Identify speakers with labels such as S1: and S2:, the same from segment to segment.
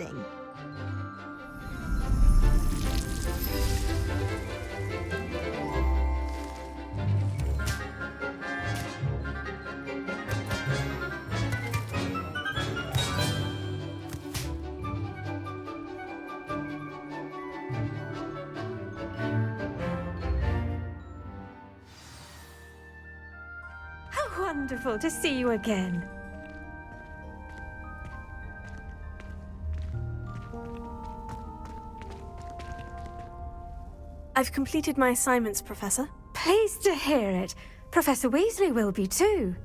S1: interesting. How wonderful to see you again.
S2: I've completed my assignments, Professor.
S1: Pleased to hear it. Professor Weasley will be too.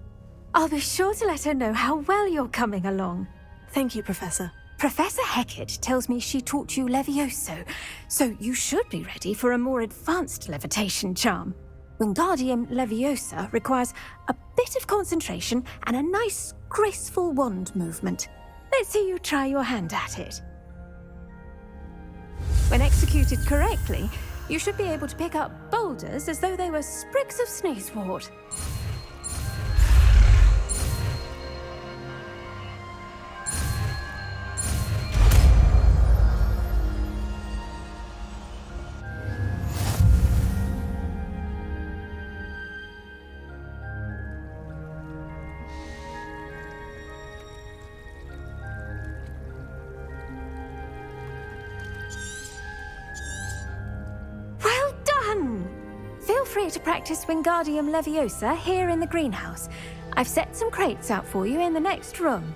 S1: I'll be sure to let her know how well you're coming along.
S2: Thank you, Professor.
S1: Professor Hecat tells me she taught you Levioso, so you should be ready for a more advanced levitation charm. Wingardium Leviosa requires a bit of concentration and a nice, graceful wand movement. Let's see you try your hand at it. When executed correctly, you should be able to pick up boulders as though they were sprigs of sneezewort. Feel free to practice Wingardium Leviosa here in the greenhouse. I've set some crates out for you in the next room.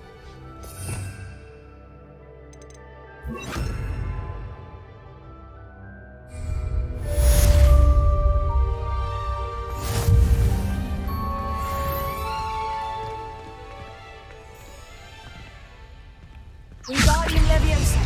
S2: Wingardium Leviosa.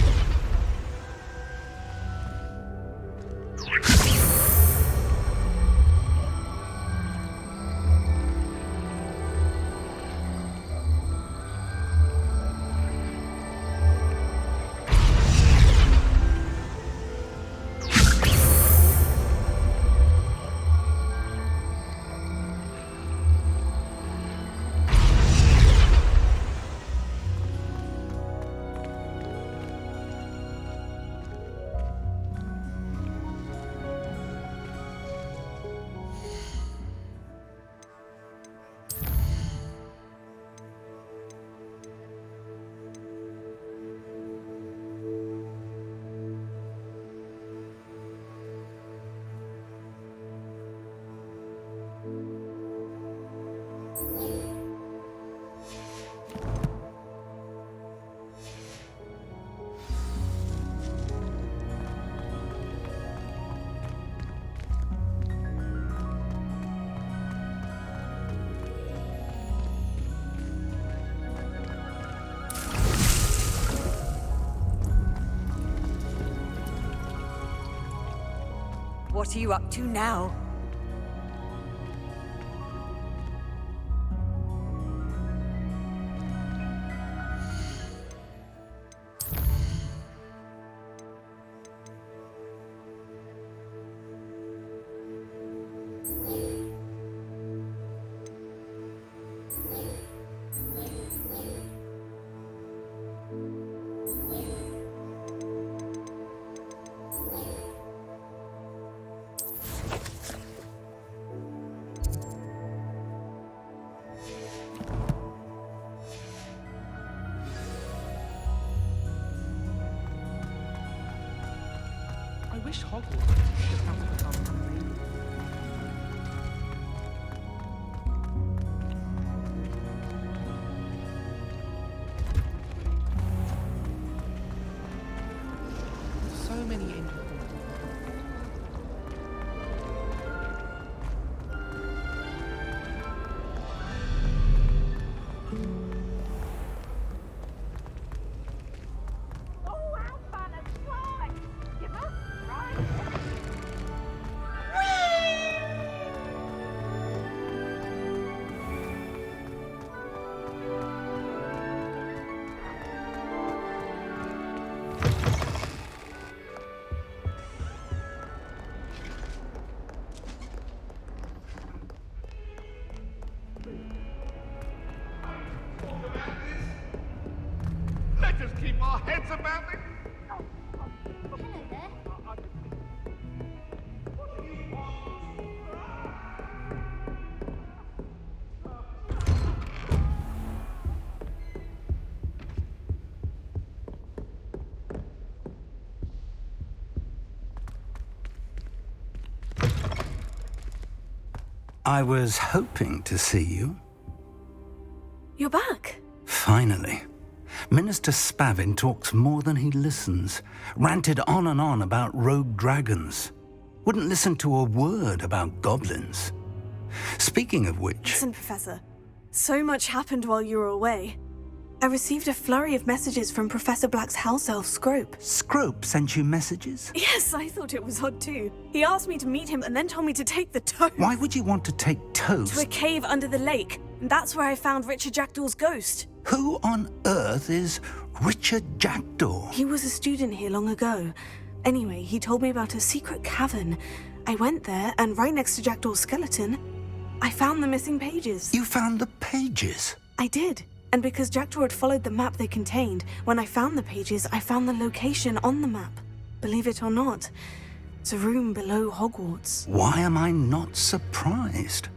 S3: What are you up to now?
S4: I wish Hogwarts could have become unreal. So many angels.
S5: Let us keep our heads about it.
S6: I was hoping to see you.
S2: You're back.
S6: Finally. Minister Spavin talks more than he listens. Ranted on and on about rogue dragons. Wouldn't listen to a word about goblins. Speaking of which...
S2: Listen, Professor. So much happened while you were away. I received a flurry of messages from Professor Black's house elf, Scrope.
S6: Scrope sent you messages?
S2: Yes, I thought it was odd too. He asked me to meet him and then told me to take the toad.
S6: Why would you want to take toads?
S2: To a cave under the lake. And that's where I found Richard Jackdaw's ghost.
S6: Who on earth is Richard Jackdaw?
S2: He was a student here long ago. Anyway, he told me about a secret cavern. I went there, and right next to Jackdaw's skeleton, I found the missing pages.
S6: You found the pages?
S2: I did. And because Jackdaw had followed the map they contained, when I found the pages, I found the location on the map. Believe it or not, it's a room below Hogwarts.
S6: Why am I not surprised?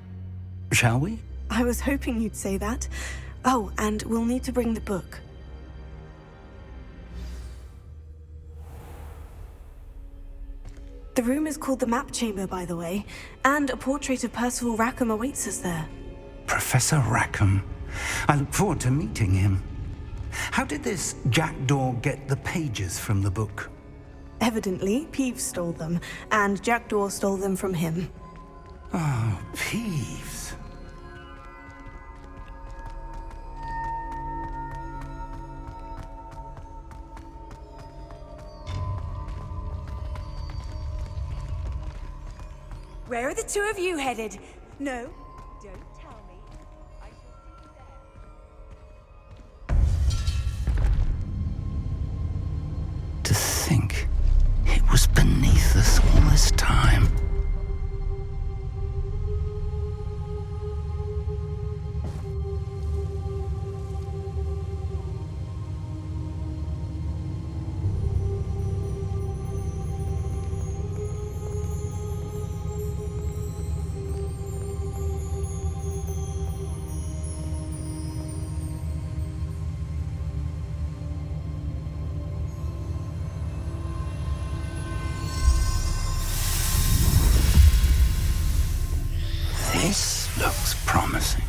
S6: Shall we?
S2: I was hoping you'd say that. Oh, and we'll need to bring the book. The room is called the Map Chamber, by the way, and a portrait of Percival Rackham awaits us there.
S6: Professor Rackham. I look forward to meeting him. How did this Jackdaw get the pages from the book?
S2: Evidently, Peeves stole them, and Jackdaw stole them from him.
S6: Oh, Peeves.
S3: Where are the two of you headed? No, don't tell me. I shall see you there.
S6: To think it was beneath us all this time. This looks promising.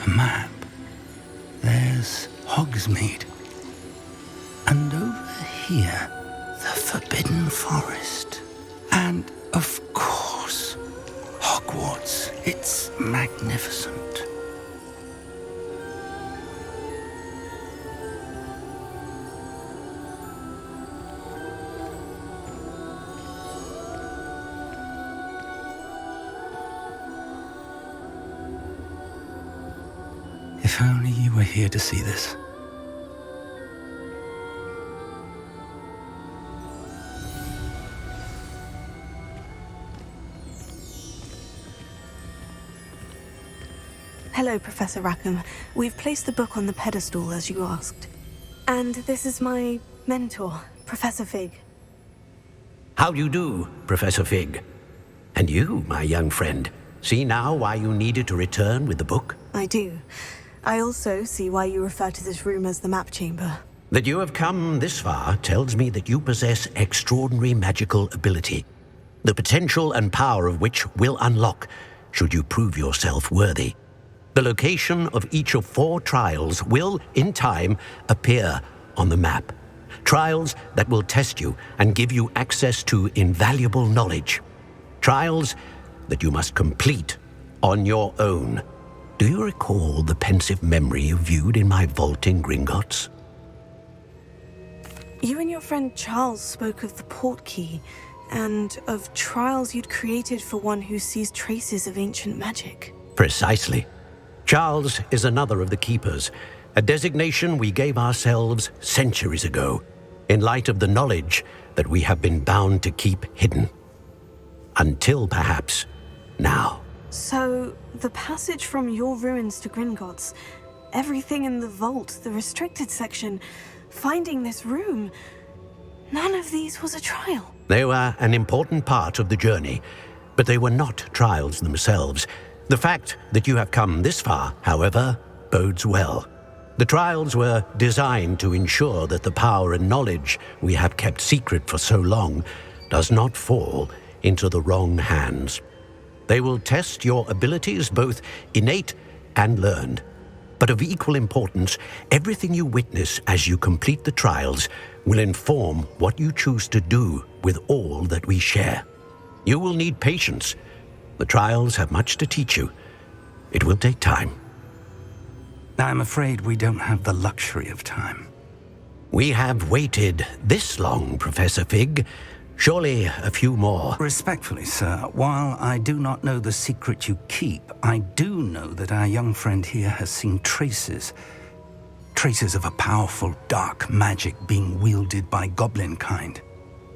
S6: A map. There's Hogsmeade. And over here, the Forbidden Forest. And, of course, Hogwarts. It's magnificent. If only you were here to see this.
S2: Hello, Professor Rackham. We've placed the book on the pedestal, as you asked. And this is my mentor, Professor Fig.
S7: How do you do, Professor Fig? And you, my young friend, see now why you needed to return with the book?
S2: I do. I also see why you refer to this room as the Map Chamber.
S7: That you have come this far tells me that you possess extraordinary magical ability, the potential and power of which will unlock should you prove yourself worthy. The location of each of 4 trials will, in time, appear on the map. Trials that will test you and give you access to invaluable knowledge. Trials that you must complete on your own. Do you recall the pensive memory you viewed in my vault in Gringotts?
S2: You and your friend Charles spoke of the portkey, and of trials you'd created for one who sees traces of ancient magic.
S7: Precisely. Charles is another of the Keepers, a designation we gave ourselves centuries ago, in light of the knowledge that we have been bound to keep hidden. Until perhaps now.
S2: So, the passage from your ruins to Gringotts, everything in the vault, the restricted section, finding this room, none of these was a trial.
S7: They were an important part of the journey, but they were not trials themselves. The fact that you have come this far, however, bodes well. The trials were designed to ensure that the power and knowledge we have kept secret for so long does not fall into the wrong hands. They will test your abilities, both innate and learned. But of equal importance, everything you witness as you complete the trials will inform what you choose to do with all that we share. You will need patience. The trials have much to teach you. It will take time.
S6: I'm afraid we don't have the luxury of time.
S7: We have waited this long, Professor Fig. Surely a few more.
S6: Respectfully, sir, while I do not know the secret you keep, I do know that our young friend here has seen traces of a powerful dark magic being wielded by goblin kind.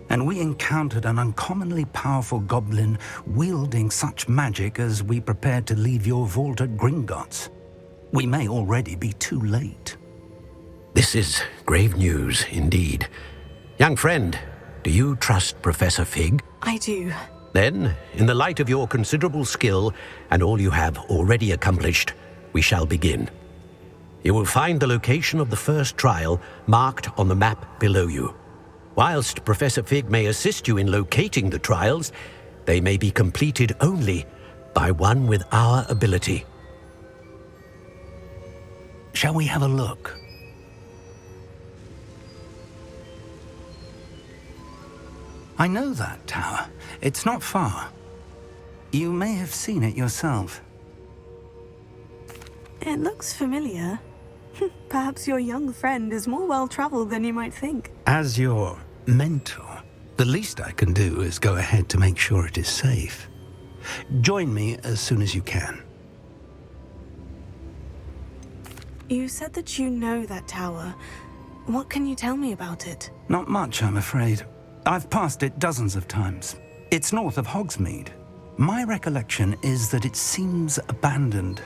S6: And we encountered an uncommonly powerful goblin wielding such magic as we prepared to leave your vault at Gringotts. We may already be too late.
S7: This is grave news indeed. Young friend, do you trust Professor Fig?
S2: I do.
S7: Then, in the light of your considerable skill and all you have already accomplished, we shall begin. You will find the location of the first trial marked on the map below you. Whilst Professor Fig may assist you in locating the trials, they may be completed only by one with our ability.
S6: Shall we have a look? I know that tower. It's not far. You may have seen it yourself.
S2: It looks familiar. Perhaps your young friend is more well-traveled than you might think.
S6: As your mentor, the least I can do is go ahead to make sure it is safe. Join me as soon as you can.
S2: You said that you know that tower. What can you tell me about it?
S6: Not much, I'm afraid. I've passed it dozens of times. It's north of Hogsmeade. My recollection is that it seems abandoned.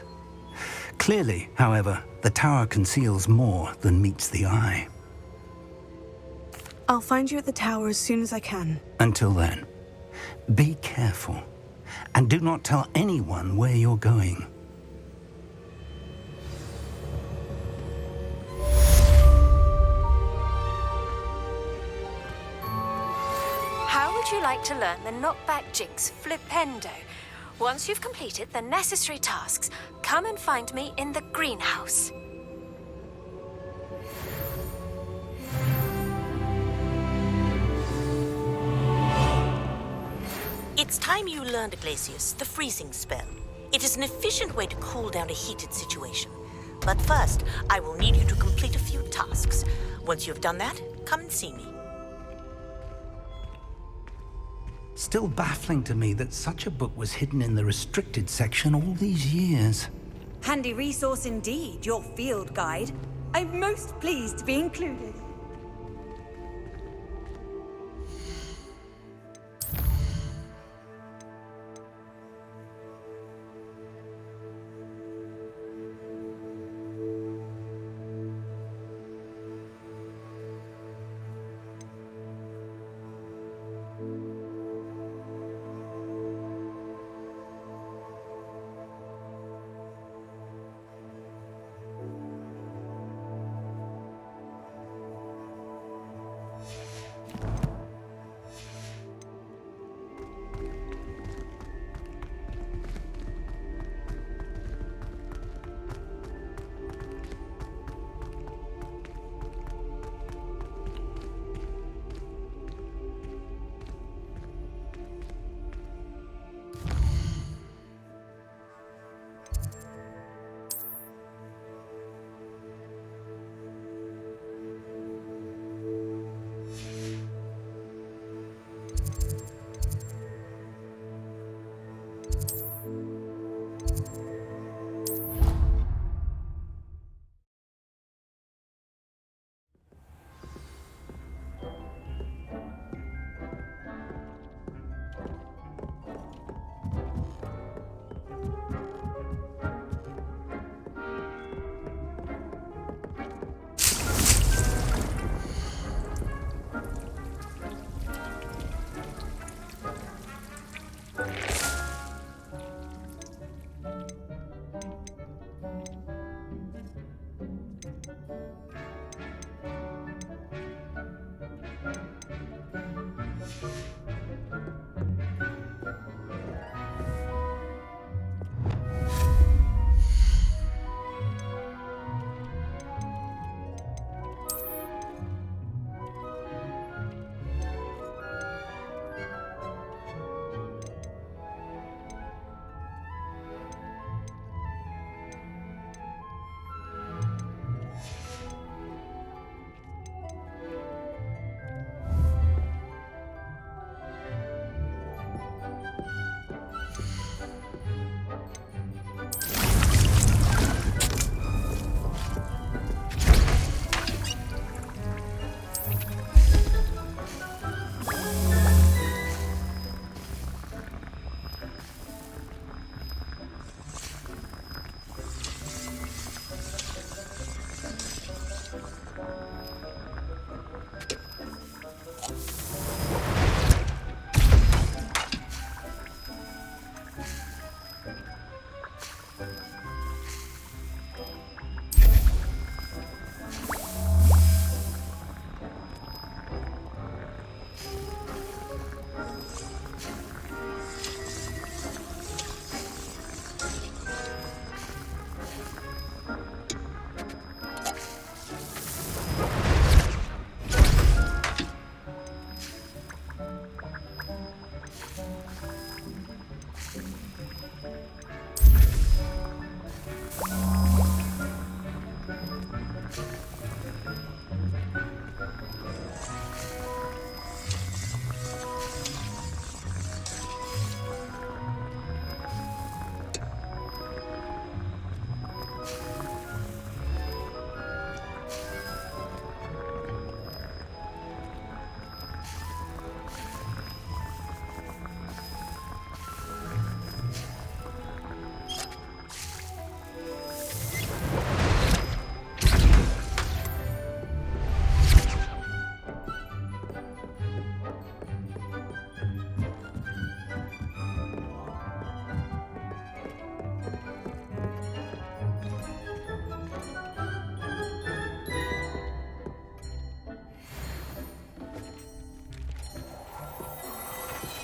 S6: Clearly, however, the tower conceals more than meets the eye.
S2: I'll find you at the tower as soon as I can.
S6: Until then, be careful, and do not tell anyone where you're going.
S1: How would you like to learn the knockback jinx flipendo? Once you've completed the necessary tasks, come and find me in the greenhouse.
S8: It's time you learned, Glacius, the freezing spell. It is an efficient way to cool down a heated situation. But first, I will need you to complete a few tasks. Once you've done that, come and see me.
S6: Still baffling to me that such a book was hidden in the restricted section all these years.
S3: Handy resource indeed, your field guide. I'm most pleased to be included.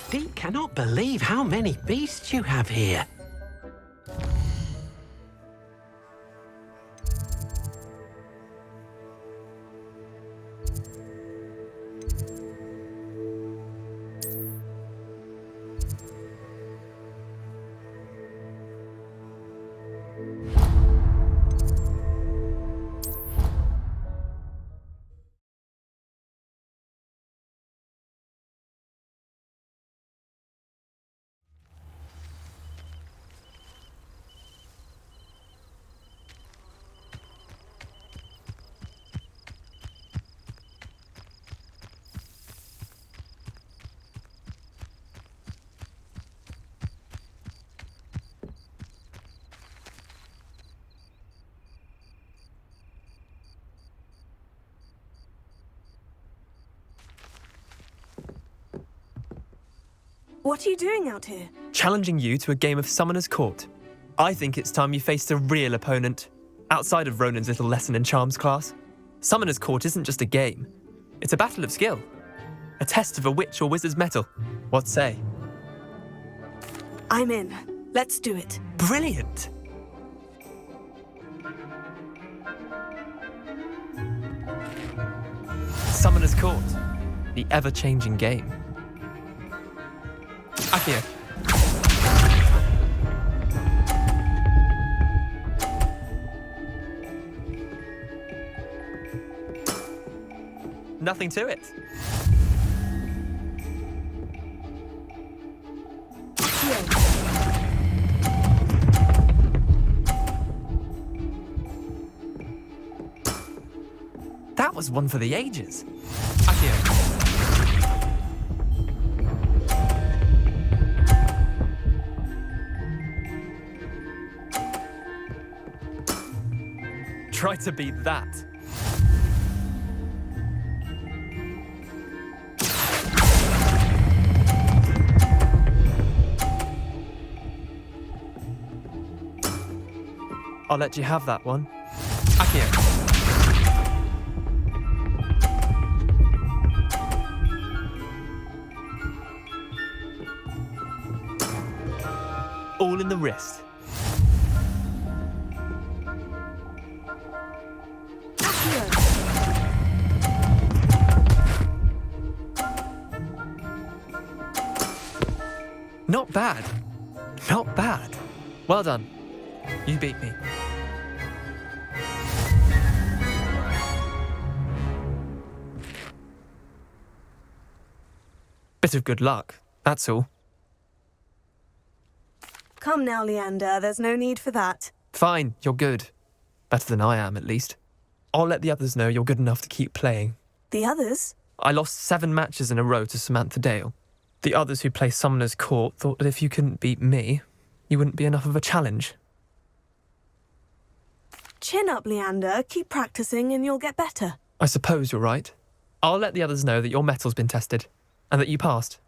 S7: Dee cannot believe how many beasts you have here.
S2: What are you doing out here?
S9: Challenging you to a game of Summoner's Court. I think it's time you faced a real opponent, outside of Ronan's little lesson in charms class. Summoner's Court isn't just a game. It's a battle of skill. A test of a witch or wizard's mettle. What say?
S2: I'm in. Let's do it.
S9: Brilliant! Summoner's Court. The ever-changing game. Akio. Nothing to it. That was one for the ages. Akio. Try to beat that. I'll let you have that one. Akio. All in the wrist. Not bad. Not bad. Well done. You beat me. Bit of good luck, that's all.
S2: Come now, Leander. There's no need for that.
S9: Fine, you're good. Better than I am, at least. I'll let the others know you're good enough to keep playing.
S2: The others?
S9: I lost 7 matches in a row to Samantha Dale. The others who play Summoner's Court thought that if you couldn't beat me, you wouldn't be enough of a challenge.
S2: Chin up, Leander. Keep practicing and you'll get better.
S9: I suppose you're right. I'll let the others know that your metal's been tested, and that you passed.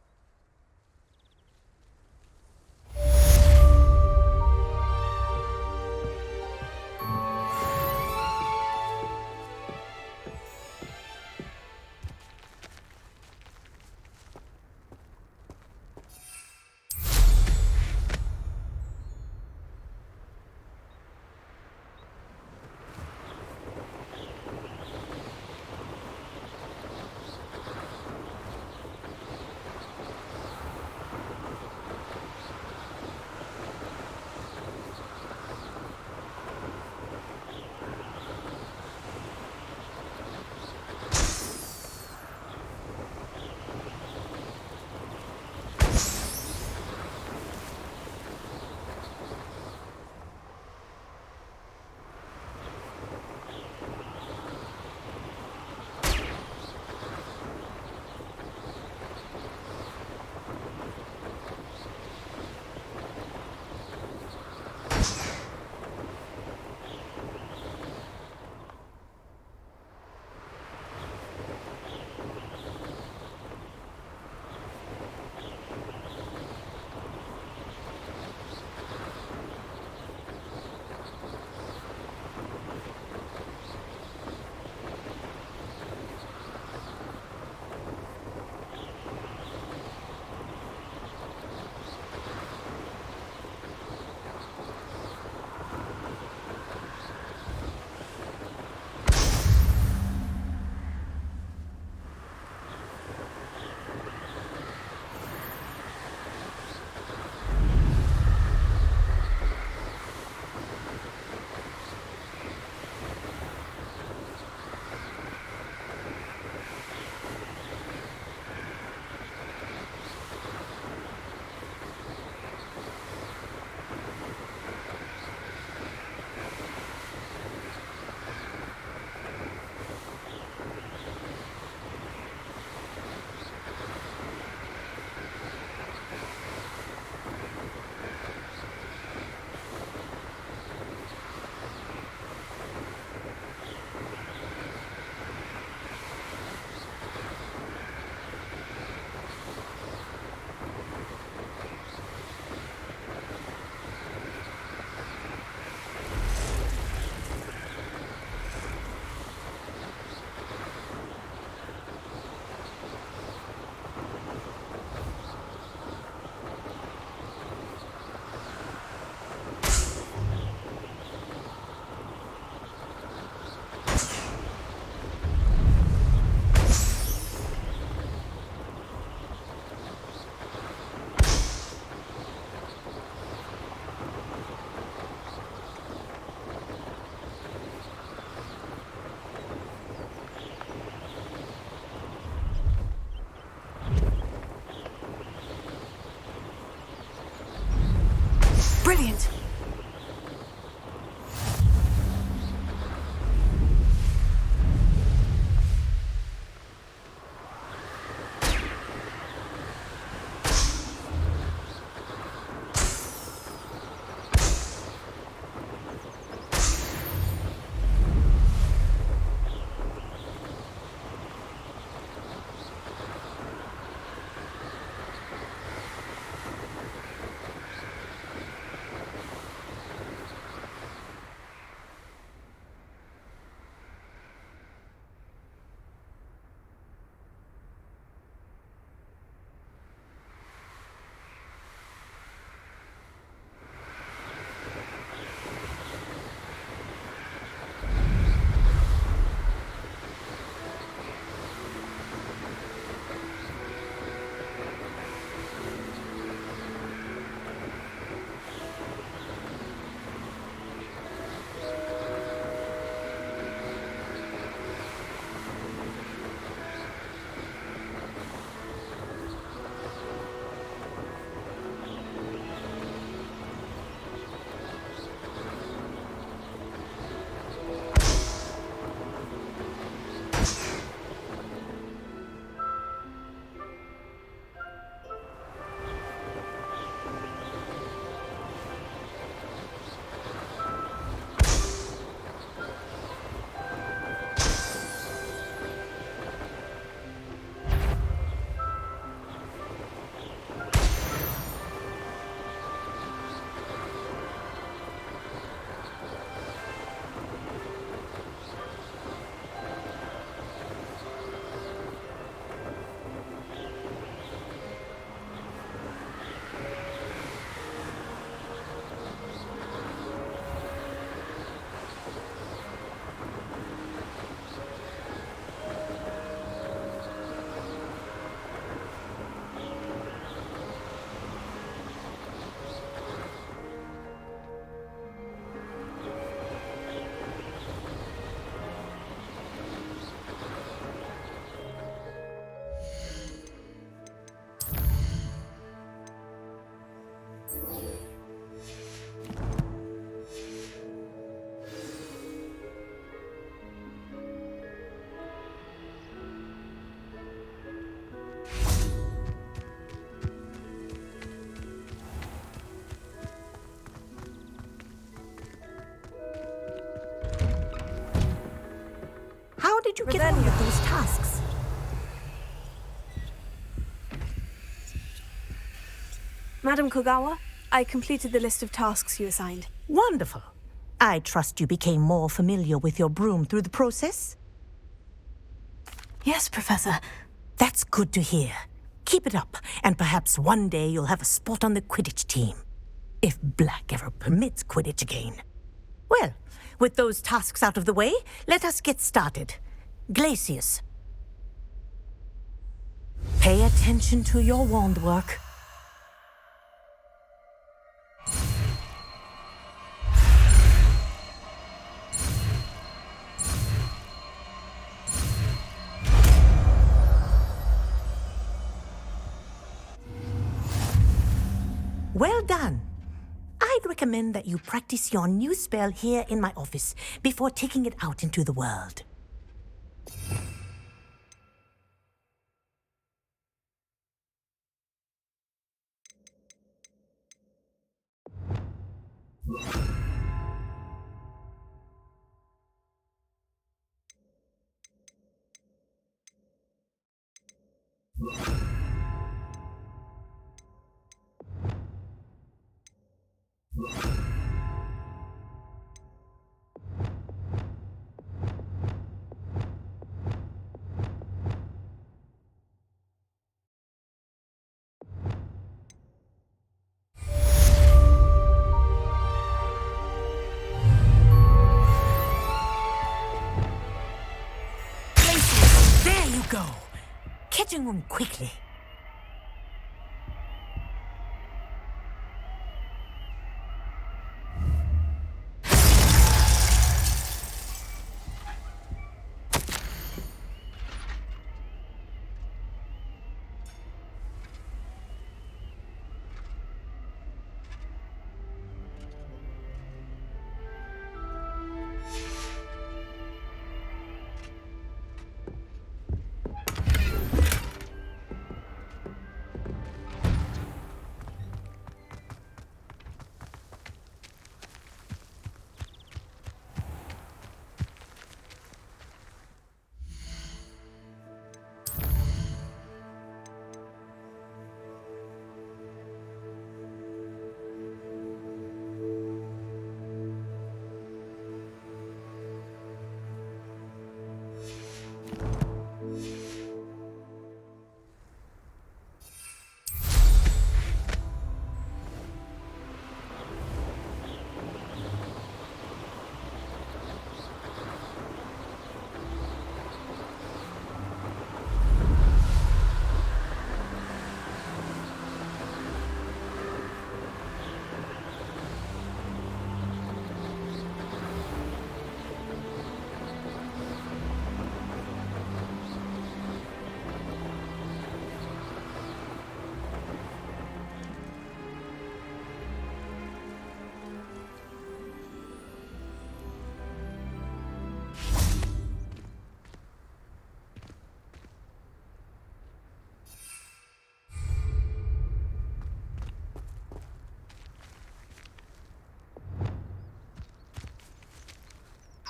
S2: Brilliant.
S8: How did you get on with those tasks?
S2: Madam Kogawa, I completed the list of tasks you assigned.
S8: Wonderful. I trust you became more familiar with your broom through the process?
S2: Yes, Professor.
S8: That's good to hear. Keep it up, and perhaps one day you'll have a spot on the Quidditch team. If Black ever permits Quidditch again. Well, with those tasks out of the way, let us get started. Glacius. Pay attention to your wand work. Well done. I'd recommend that you practice your new spell here in my office before taking it out into the world. There you go. Catching on quickly.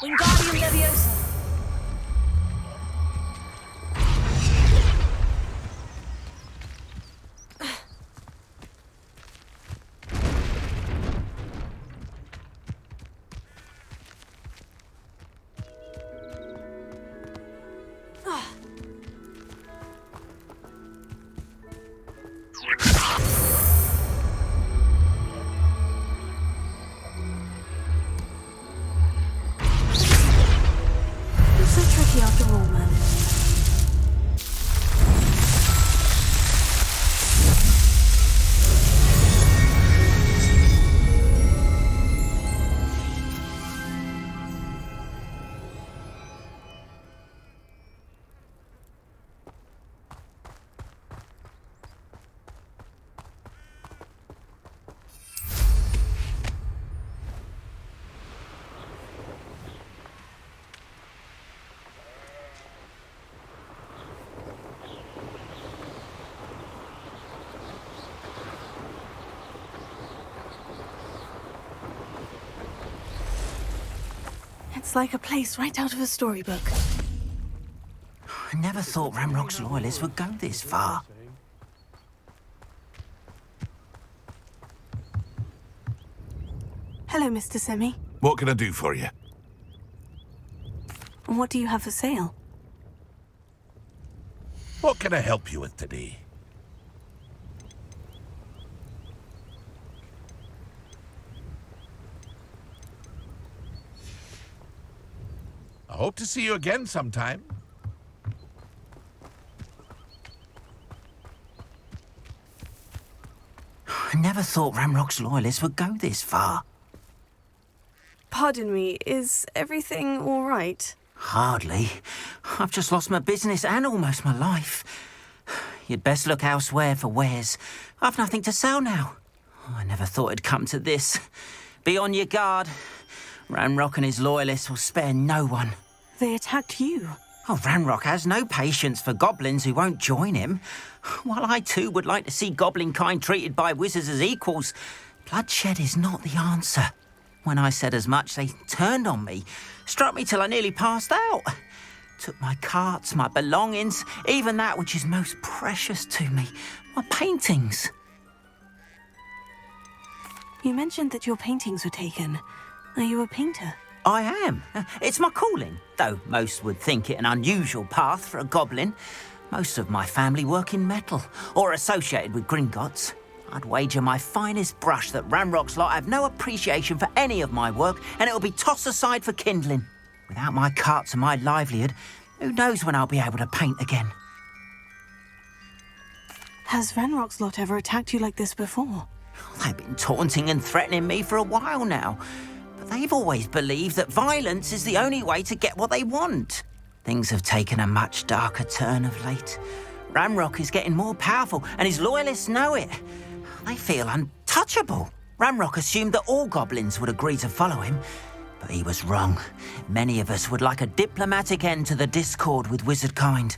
S3: Wingardium Leviosa.
S2: So tricky after all, man. It's like a place right out of a storybook.
S10: I never thought Ramrock's loyalists would go this far.
S2: Hello, Mr. Semi.
S5: What can I do for you?
S2: What do you have for sale?
S5: What can I help you with today? I hope to see you again sometime.
S10: I never thought Ramrock's loyalists would go this far.
S2: Pardon me, is everything all right?
S10: Hardly. I've just lost my business and almost my life. You'd best look elsewhere for wares. I've nothing to sell now. I never thought it'd come to this. Be on your guard. Ramrock and his loyalists will spare no one.
S2: They attacked you.
S10: Oh, Ramrock has no patience for goblins who won't join him. While I too would like to see goblin kind treated by wizards as equals, bloodshed is not the answer. When I said as much, they turned on me, struck me till I nearly passed out. Took my carts, my belongings, even that which is most precious to me, my paintings.
S2: You mentioned that your paintings were taken. Are you a painter?
S10: I am. It's my calling, though most would think it an unusual path for a goblin. Most of my family work in metal, or associated with Gringotts. I'd wager my finest brush that Ramrock's lot have no appreciation for any of my work, and it'll be tossed aside for kindling. Without my carts and my livelihood, who knows when I'll be able to paint again?
S2: Has Ranrock's lot ever attacked you like this before?
S10: They've been taunting and threatening me for a while now, but they've always believed that violence is the only way to get what they want. Things have taken a much darker turn of late. Ramrock is getting more powerful, and his loyalists know it. They feel untouchable. Ramrock assumed that all goblins would agree to follow him, but he was wrong. Many of us would like a diplomatic end to the discord with wizard kind.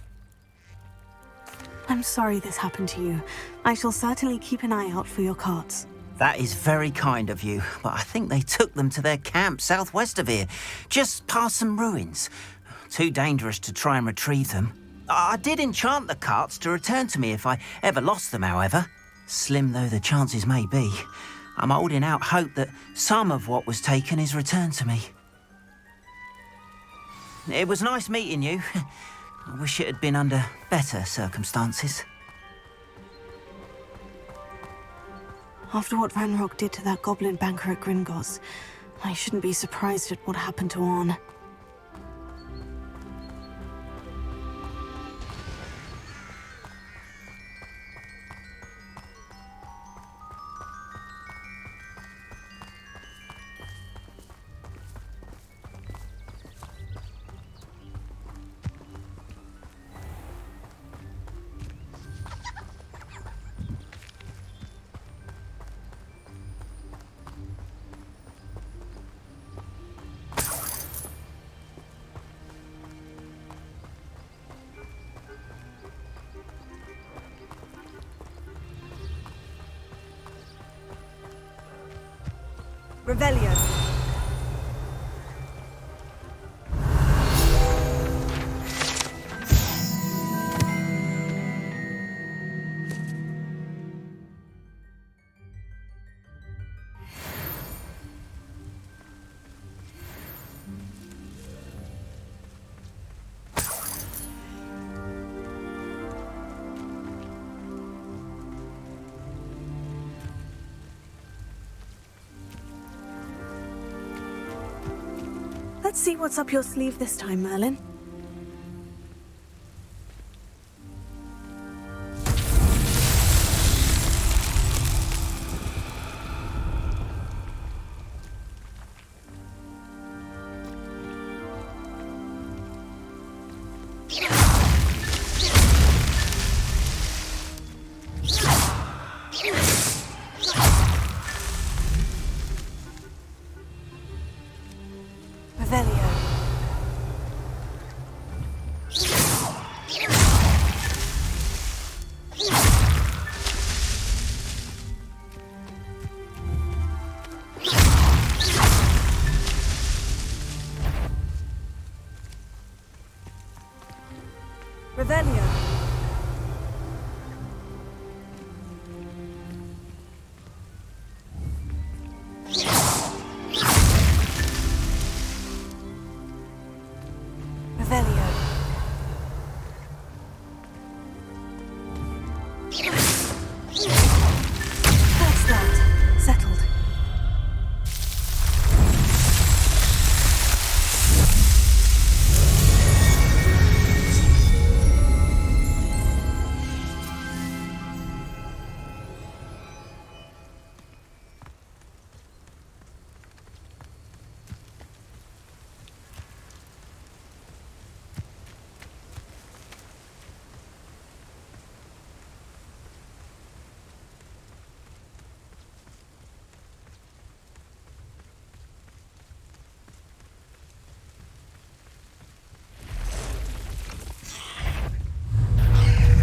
S2: I'm sorry this happened to you. I shall certainly keep an eye out for your carts.
S10: That is very kind of you, but I think they took them to their camp southwest of here, just past some ruins. Too dangerous to try and retrieve them. I did enchant the carts to return to me if I ever lost them, however. Slim though the chances may be, I'm holding out hope that some of what was taken is returned to me. It was nice meeting you. I wish it had been under better circumstances.
S2: After what Ranrock did to that goblin banker at Gringotts, I shouldn't be surprised at what happened to Orn.
S3: Revelio.
S2: Let's see what's up your sleeve this time, Merlin.
S3: Revelio. Revelio.
S2: That's that. Settled.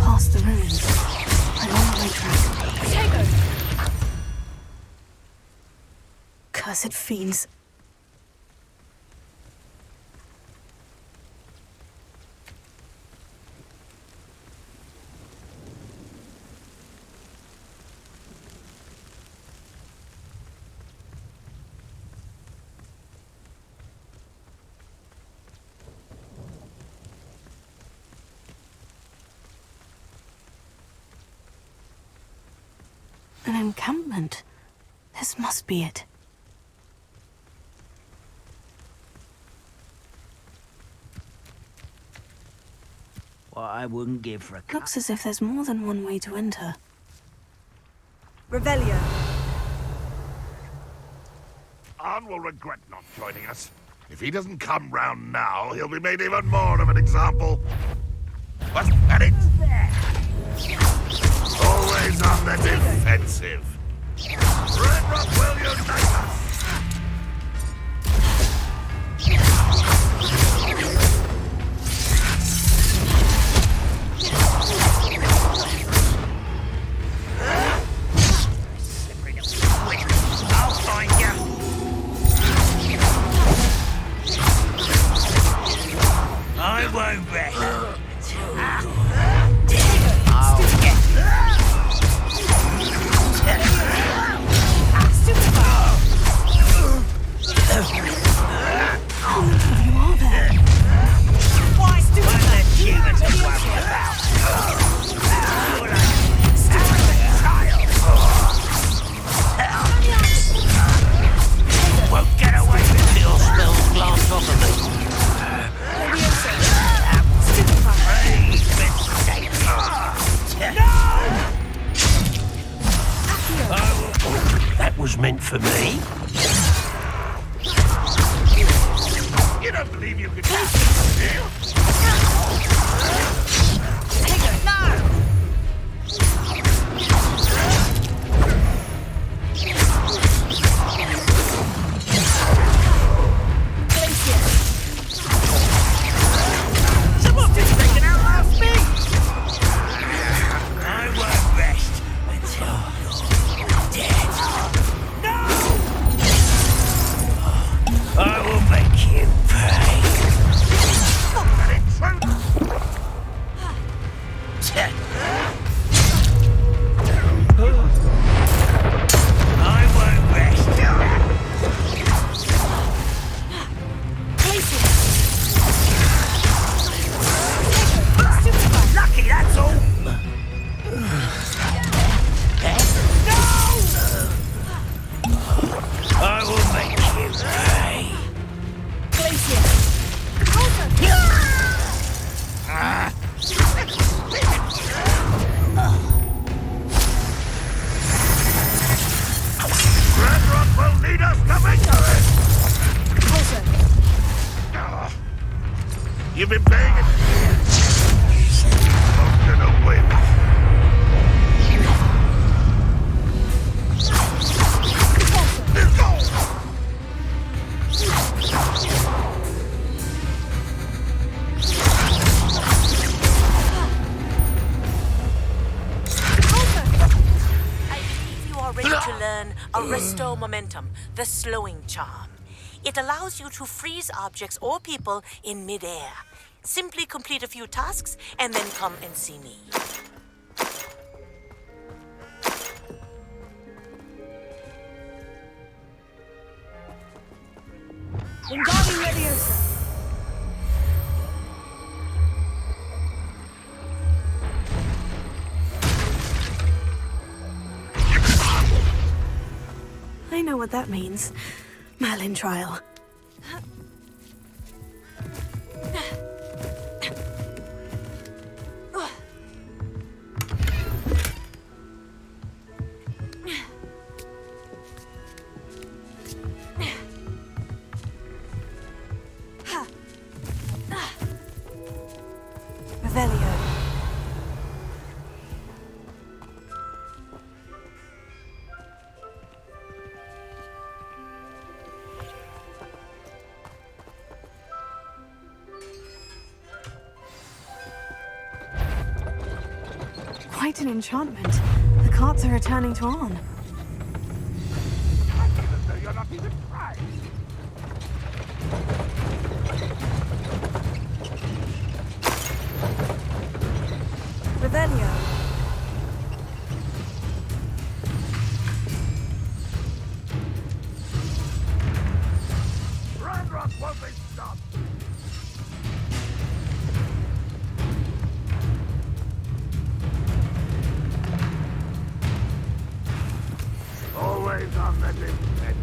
S2: Past the ruins. I'm on the right track. Cursed fiends. An encampment. This must be it.
S10: What I wouldn't give for a cup.
S2: Looks as if there's more than one way to enter.
S3: Revelio.
S5: Arn will regret not joining us. If he doesn't come round now, he'll be made even more of an example. What's that? Always on the defensive. Red Rock will unite us.
S10: I'll find you. I won't rest. I'll get
S2: You are there.
S3: Why stupid?
S10: What the humans are worried about? Won't get away with your spells glanced off of me. That was meant for me.
S5: You don't believe you could do this? need us to victory! You've been paying it. I'm gonna win. Let's go!
S8: Ready to learn Arresto Momentum, the slowing charm. It allows you to freeze objects or people in midair. Simply complete a few tasks and then come and see me.
S2: Wingardium Leviosa. I know what that means. Merlin trial. Revelio. Quite an enchantment. The carts are returning to on.
S5: You're not even trying.
S2: Revelio.
S5: Ranrock won't be stopped. Always on the defensive.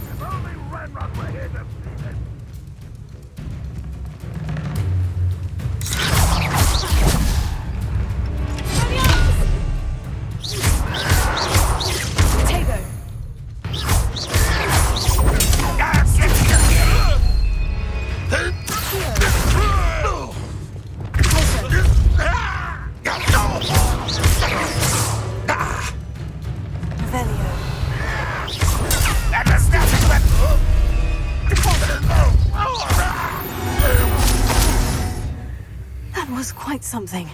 S5: If only Ranrock were here to see it.
S2: That was quite something.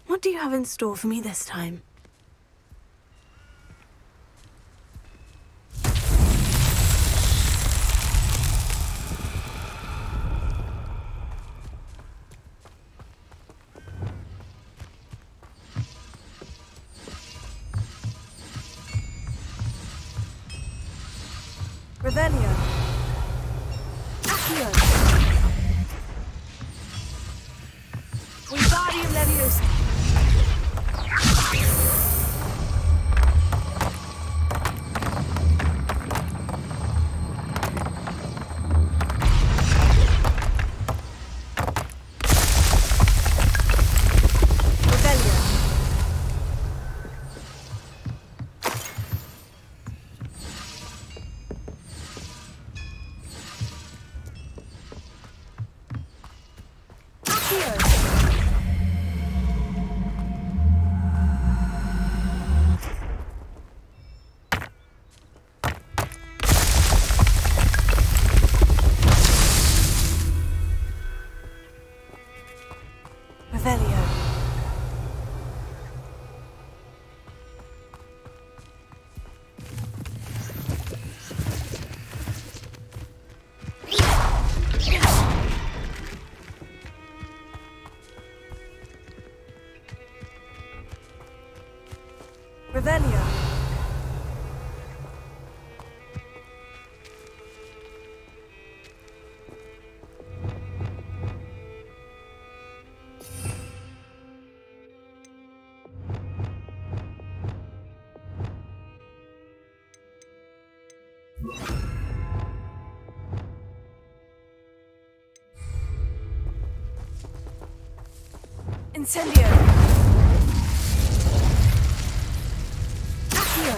S2: What do you have in store for me this time? Revelio. Accio. Wingardium Leviosa. Revelio.
S1: Incendio! Accio!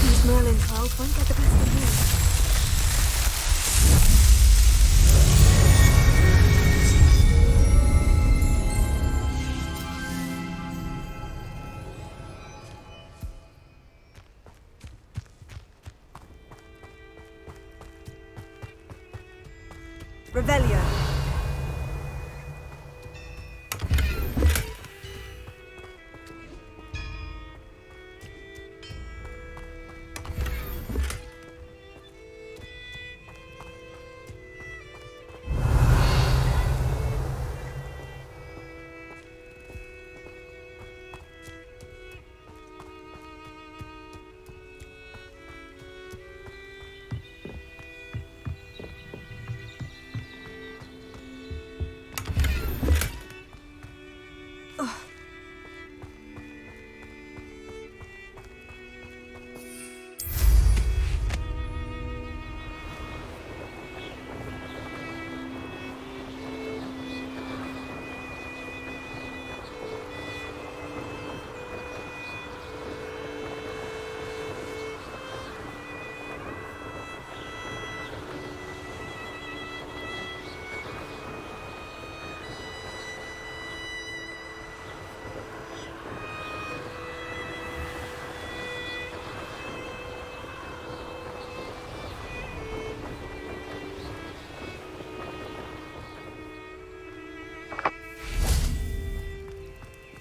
S2: These Merlin trials won't get the best of me.
S3: Revelio.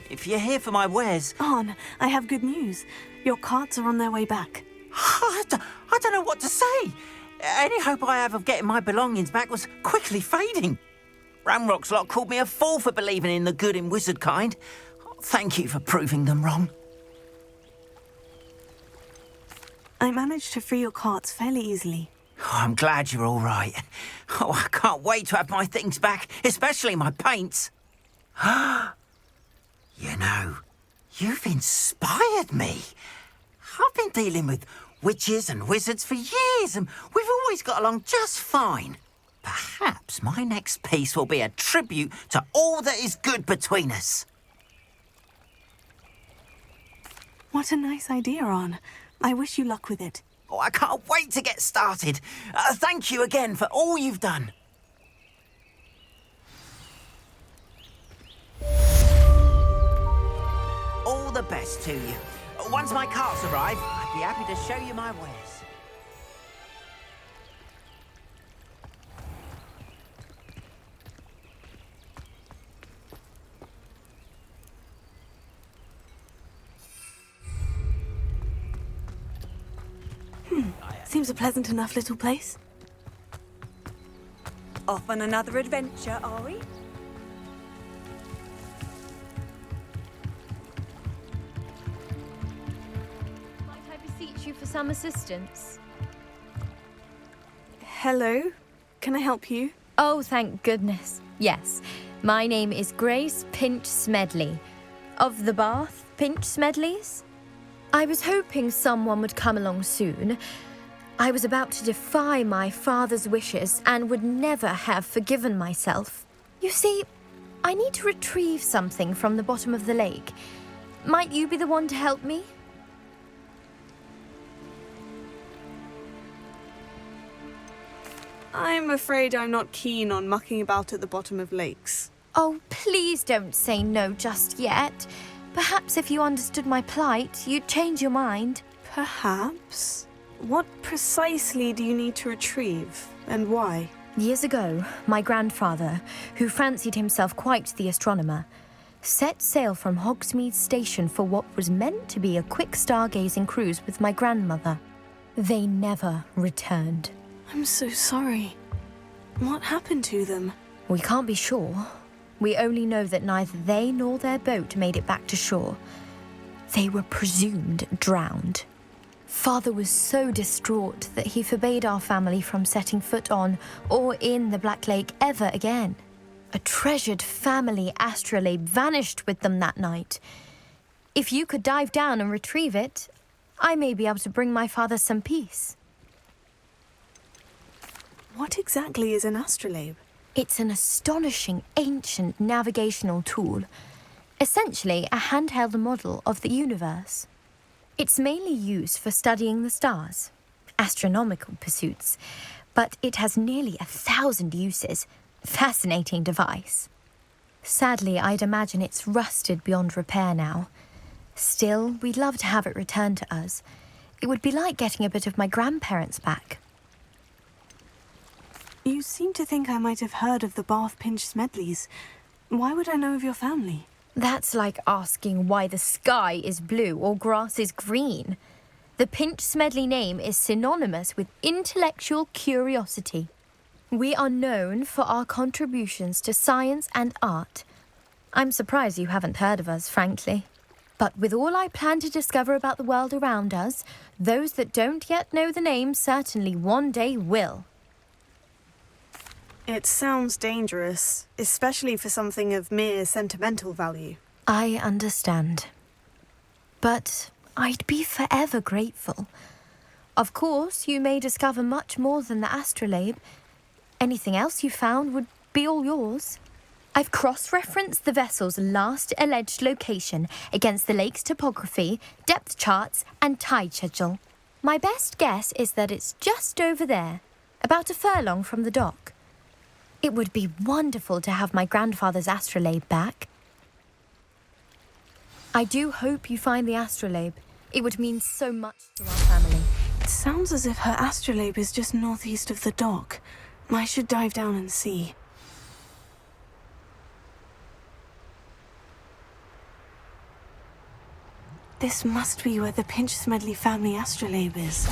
S10: If you're here for my wares...
S2: Arn, I have good news. Your carts are on their way back.
S10: I don't know what to say. Any hope I have of getting my belongings back was quickly fading. Ramrock's lot called me a fool for believing in the good in wizard kind. Thank you for proving them wrong.
S2: I managed to free your carts fairly easily.
S10: Oh, I'm glad you're all right. Oh, I can't wait to have my things back, especially my paints. You know, you've inspired me. I've been dealing with witches and wizards for years, and we've always got along just fine. Perhaps my next piece will be a tribute to all that is good between us.
S2: What a nice idea, Arn. I wish you luck with it.
S10: Oh, I can't wait to get started. Thank you again for all you've done. All the best to you. Once my carts arrive, I'd be happy to show you my wares.
S2: Seems a pleasant enough little place.
S3: Off on another adventure, are we?
S11: Might I beseech you for some assistance?
S2: Hello? Can I help you?
S11: Oh, thank goodness. Yes. My name is Grace Pinch Smedley. Of the Bath Pinch Smedleys? I was hoping someone would come along soon. I was about to defy my father's wishes and would never have forgiven myself. You see, I need to retrieve something from the bottom of the lake. Might you be the one to help me?
S2: I'm afraid I'm not keen on mucking about at the bottom of lakes.
S11: Oh, please don't say no just yet. Perhaps if you understood my plight, you'd change your mind.
S2: Perhaps? What precisely do you need to retrieve, and why?
S11: Years ago, my grandfather, who fancied himself quite the astronomer, set sail from Hogsmeade Station for what was meant to be a quick stargazing cruise with my grandmother. They never returned.
S2: I'm so sorry. What happened to them?
S11: We can't be sure. We only know that neither they nor their boat made it back to shore. They were presumed drowned. Father was so distraught that he forbade our family from setting foot on or in the Black Lake ever again. A treasured family astrolabe vanished with them that night. If you could dive down and retrieve it, I may be able to bring my father some peace.
S2: What exactly is an astrolabe?
S11: It's an astonishing ancient navigational tool, essentially a handheld model of the universe. It's mainly used for studying the stars, astronomical pursuits, but it has nearly 1,000 uses. Fascinating device. Sadly, I'd imagine it's rusted beyond repair now. Still, we'd love to have it returned to us. It would be like getting a bit of my grandparents back.
S2: You seem to think I might have heard of the Bath Pinch Smedleys. Why would I know of your family?
S11: That's like asking why the sky is blue or grass is green. The Pinch Smedley name is synonymous with intellectual curiosity. We are known for our contributions to science and art. I'm surprised you haven't heard of us, frankly. But with all I plan to discover about the world around us, those that don't yet know the name certainly one day will.
S2: It sounds dangerous, especially for something of mere sentimental value.
S11: I understand. But I'd be forever grateful. Of course, you may discover much more than the astrolabe. Anything else you found would be all yours. I've cross-referenced the vessel's last alleged location against the lake's topography, depth charts, and tide schedule. My best guess is that it's just over there, about a furlong from the dock. It would be wonderful to have my grandfather's astrolabe back. I do hope you find the astrolabe. It would mean so much to our family.
S2: It sounds as if her astrolabe is just northeast of the dock. I should dive down and see. This must be where the Pinch Smedley family astrolabe is.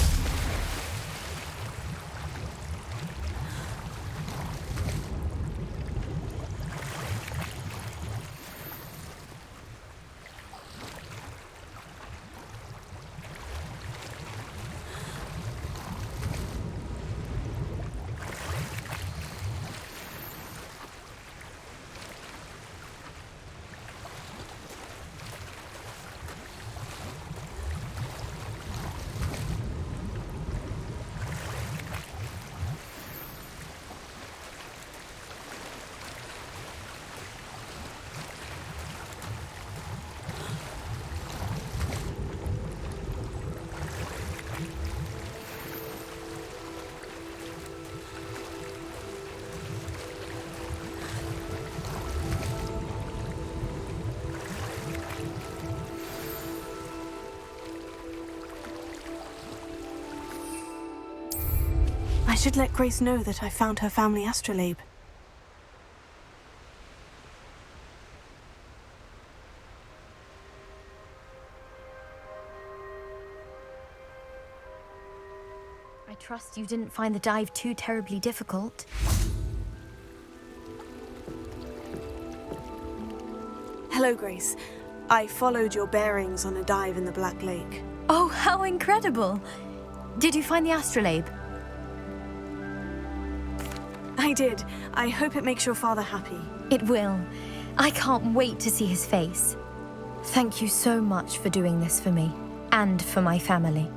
S2: I should let Grace know that I found her family astrolabe.
S11: I trust you didn't find the dive too terribly difficult.
S2: Hello, Grace. I followed your bearings on a dive in the Black Lake.
S11: Oh, how incredible! Did you find the astrolabe?
S2: I did. I hope it makes your father happy.
S11: It will. I can't wait to see his face. Thank you so much for doing this for me, and for my family.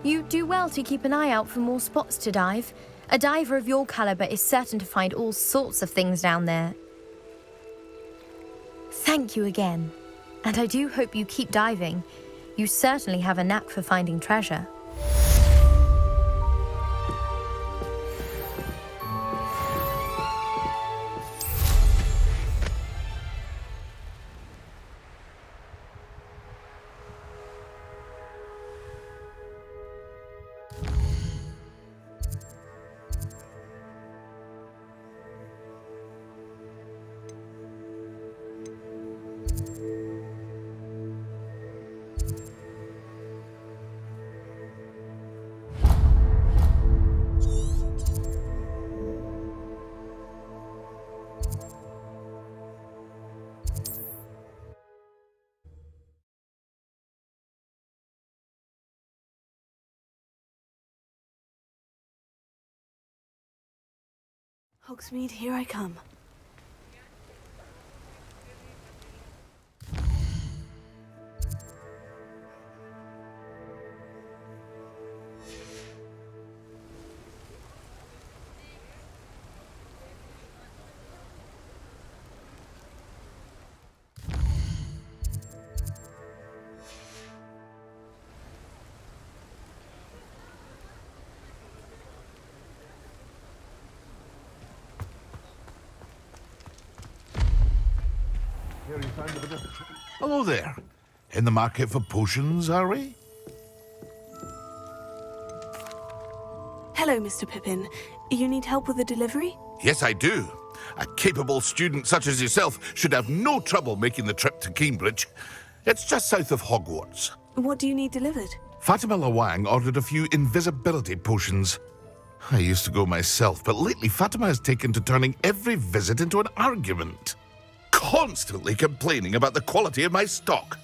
S11: You do well to keep an eye out for more spots to dive. A diver of your caliber is certain to find all sorts of things down there. Thank you again. And I do hope you keep diving. You certainly have a knack for finding treasure.
S2: Hogsmeade, here I come.
S5: Hello there. In the market for potions, are we?
S2: Hello, Mr. Pippin. You need help with a delivery?
S5: Yes, I do. A capable student such as yourself should have no trouble making the trip to Cambridge. It's just south of Hogwarts.
S2: What do you need delivered?
S5: Fatima Lawang ordered a few invisibility potions. I used to go myself, but lately Fatima has taken to turning every visit into an argument. Constantly complaining about the quality of my stock.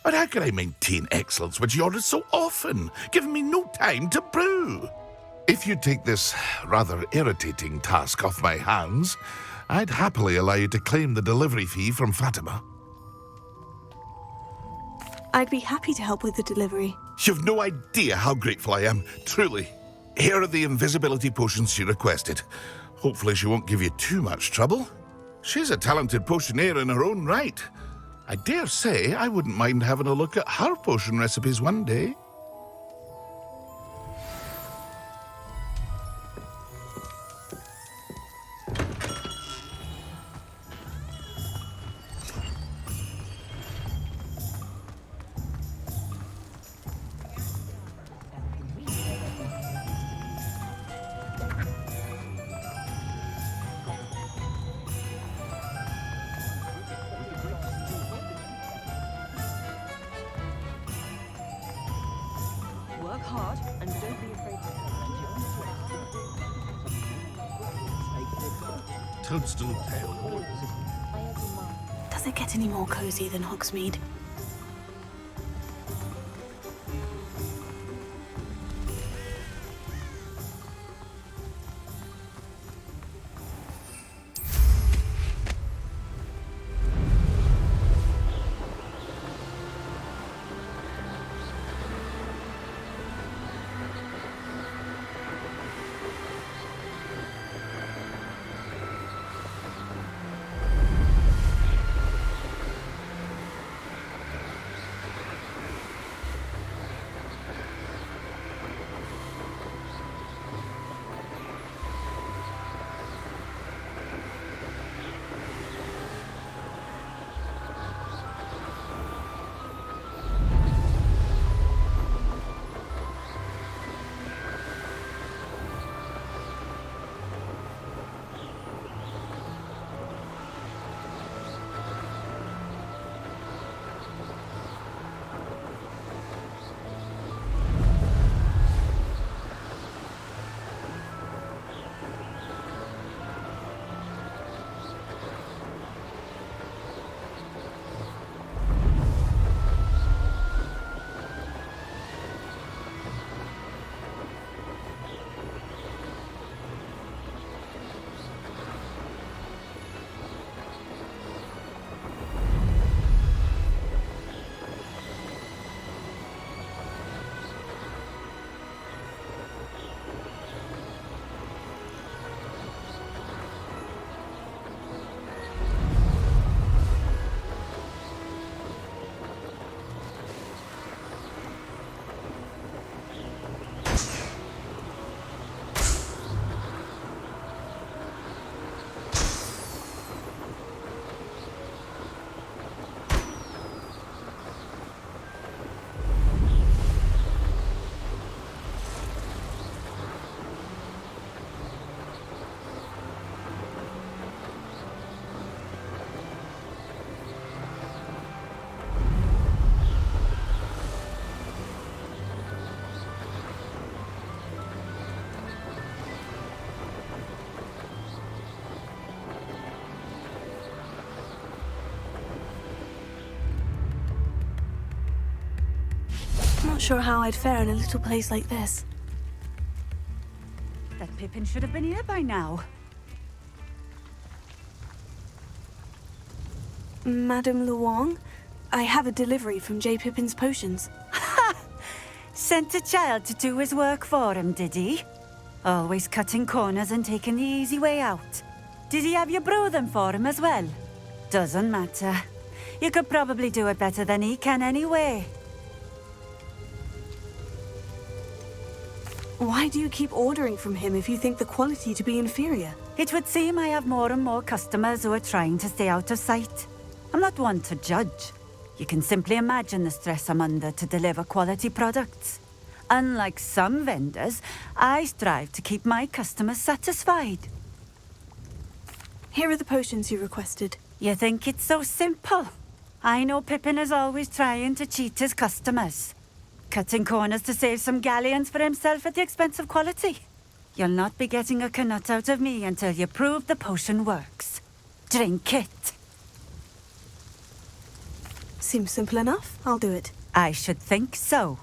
S5: But how can I maintain excellence when she orders so often, giving me no time to brew? If you take this rather irritating task off my hands, I'd happily allow you to claim the delivery fee from Fatima.
S2: I'd be happy to help with the delivery.
S5: You've no idea how grateful I am, truly. Here are the invisibility potions she requested. Hopefully she won't give you too much trouble. She's a talented potioneer in her own right. I dare say I wouldn't mind having a look at her potion recipes one day.
S3: Work hard and don't be afraid to
S5: Toadstool Tail.
S2: Does it get any more cozy than Hogsmeade? Not sure how I'd fare in a little place like this.
S3: That Pippin should have been here by now.
S2: Madame Luong, I have a delivery from J. Pippin's Potions.
S3: Sent a child to do his work for him, did he? Always cutting corners and taking the easy way out. Did he have you brew them for him as well? Doesn't matter. You could probably do it better than he can anyway.
S2: Why do you keep ordering from him if you think the quality to be inferior?
S3: It would seem I have more and more customers who are trying to stay out of sight. I'm not one to judge. You can simply imagine the stress I'm under to deliver quality products. Unlike some vendors, I strive to keep my customers satisfied.
S2: Here are the potions you requested.
S3: You think it's so simple? I know Pippin is always trying to cheat his customers. Cutting corners to save some galleons for himself at the expense of quality. You'll not be getting a canut out of me until you prove the potion works. Drink it.
S2: Seems simple enough. I'll do it.
S3: I should think so.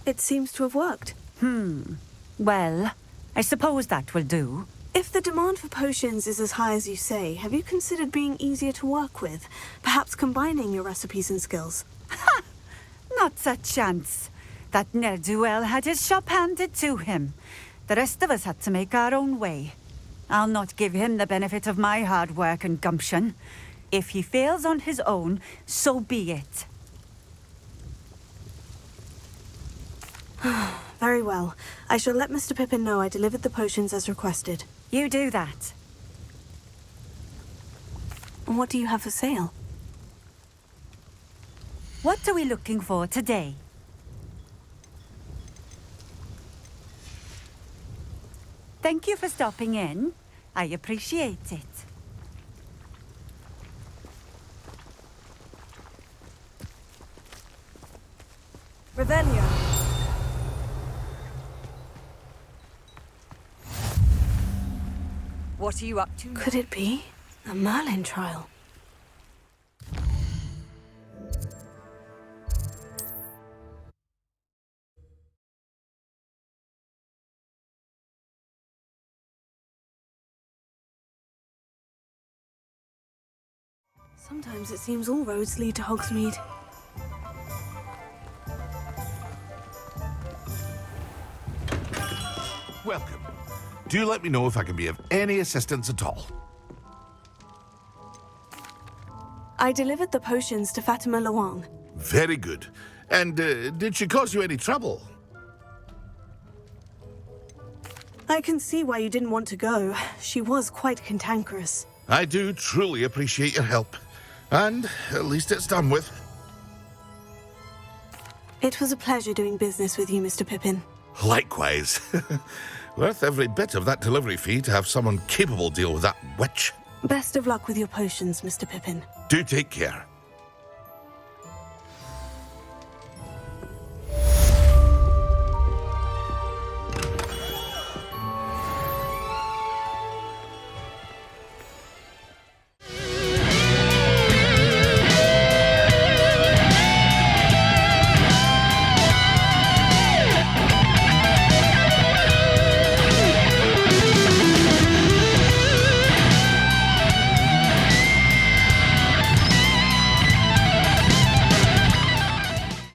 S2: It seems to have worked.
S3: Well, I suppose that will do.
S2: If the demand for potions is as high as you say, have you considered being easier to work with? Perhaps combining your recipes and skills?
S3: Not a chance. That ne'er-do-well had his shop handed to him. The rest of us had to make our own way. I'll not give him the benefit of my hard work and gumption. If he fails on his own, so be it.
S2: Very well. I shall let Mr. Pippin know I delivered the potions as requested.
S3: You do that.
S2: And what do you have for sale?
S3: What are we looking for today? Thank you for stopping in. I appreciate it.
S2: Revelio.
S12: What are you up to?
S2: Could it be a Merlin trial? Sometimes it seems all roads lead to Hogsmeade.
S5: Welcome. Do let me know if I can be of any assistance at all.
S2: I delivered the potions to Fatima Luang.
S5: Very good. And did she cause you any trouble?
S2: I can see why you didn't want to go. She was quite cantankerous.
S5: I do truly appreciate your help. And at least it's done with.
S2: It was a pleasure doing business with you, Mr. Pippin.
S5: Likewise. Worth every bit of that delivery fee to have someone capable deal with that witch.
S2: Best of luck with your potions, Mr. Pippin.
S5: Do take care.